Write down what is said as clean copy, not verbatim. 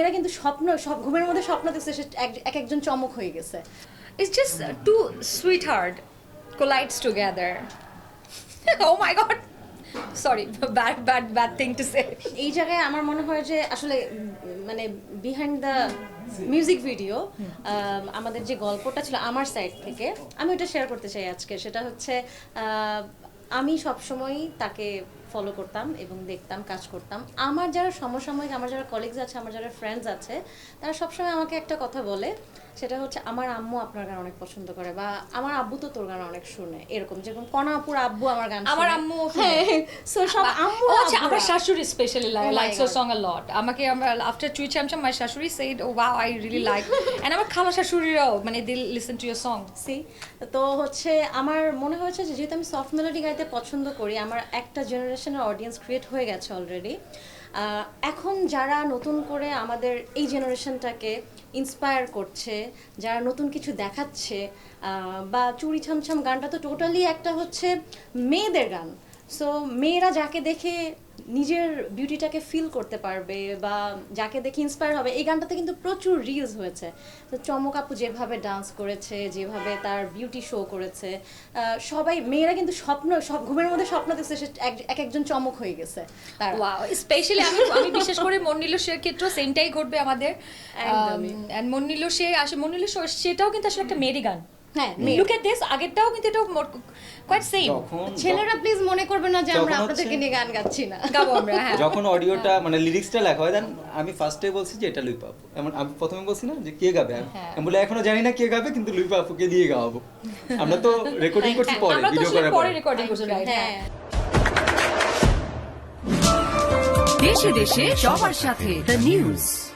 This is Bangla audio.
মেয়েরা কিন্তু স্বপ্ন সব ঘুমের মধ্যে স্বপ্ন দেখছে সে এক একজন চমক হয়ে গেছে। It's just two sweetheart collides together. Oh my god. Sorry, bad thing to say. এই জায়গায় আমার মনে হয় যে আসলে মানে বিহাইন্ড দ্য মিউজিক ভিডিও আমাদের যে গল্পটা ছিল আমার সাইড থেকে আমি ওটা শেয়ার করতে চাই আজকে। সেটা হচ্ছে আমি সবসময়ই তাকে ফলো করতাম এবং দেখতাম, কাজ করতাম। আমার যারা সমসাময়িক, আমার যারা কলিগস আছে, আমার যারা ফ্রেন্ডস আছে, তারা সবসময় আমাকে একটা কথা বলে, সেটা হচ্ছে আমার আম্মু আপনার গান অনেক পছন্দ করে, বা আমার আব্বু তো তোর গান অনেক শুনে, এরকম। যেরকম কণা আপুর আব্বু আমার গান শুনে, আমার আম্মু সো সব আম্মু আমার শাশুড়ি specially my likes your God. song a lot. আমাকে after Chui Cham Cham my শাশুড়ি said, oh wow, I really like. And আমার খালা শাশুড়িরাও মানে they listen to your song. সি তো হচ্ছে আমার মনে হয়েছে যে যেহেতু আমি সফট মেলোডি গাইতে পছন্দ করি, আমার একটা জেনারেশনের অডিয়েন্স ক্রিয়েট হয়ে গেছে অলরেডি। এখন যারা নতুন করে আমাদের এই জেনারেশনটাকে ইন্সপায়ার করছে, যারা নতুন কিছু দেখাচ্ছে, বা চুরি ছামছাম গানটা তো টোটালি একটা হচ্ছে মেয়েদের গান। সো মেয়েরা যাকে দেখে নিজের বিউটিটাকে ফিল করতে পারবে বা যাকে দেখে ইন্সপায়ার হবে, এই গানটাতে কিন্তু প্রচুর রিলস হয়েছে। তো চমক আপু যেভাবে ডান্স করেছে, যেভাবে তার বিউটি শো করেছে, সবাই মেয়েরা কিন্তু সব ঘুমের মধ্যে স্বপ্ন দেখছে সে এক একজন চমক হয়ে গেছে তারা। ওয়াও, স্পেশালি আমি বিশেষ করে মন্নিলো শের ক্ষেত্রেও সেমটাই ঘটবে আমাদের। একদমই। এন্ড মন্নিলো সে আসে, মন্নিলো সেটাও কিন্তু আসলে একটা মেয়েরই গান। হ্যাঁ, লুক এট দিস, আগেরটাও কিন্তু এটা কোয়াইট সেম। ছেলেরা প্লিজ মনে করবেন না যে আমরা যখন আপনাদেরকে হচ্ছে- নিয়ে গান গাচ্ছি না। গাবো আমরা, হ্যাঁ। যখন অডিওটা মানে লিরিক্সটা লেখা হয় দেন আমি ফার্স্টে বলছি যে এটা লুইপা আপু, এমন আমি প্রথমে বলছি না যে কে গাবে, হ্যাঁ। আমি বলে এখনো জানি না কে গাবে, কিন্তু লুইপা আপুকে দিয়ে গাওয়াবো। আমরা তো রেকর্ডিং করছি পরে, আমরা তো ভিডিও আসলে করার পরে পরে। রেকর্ডিং করছি, রাইট? হ্যাঁ। দেশে দেশে সবার সাথে দ্য নিউজ।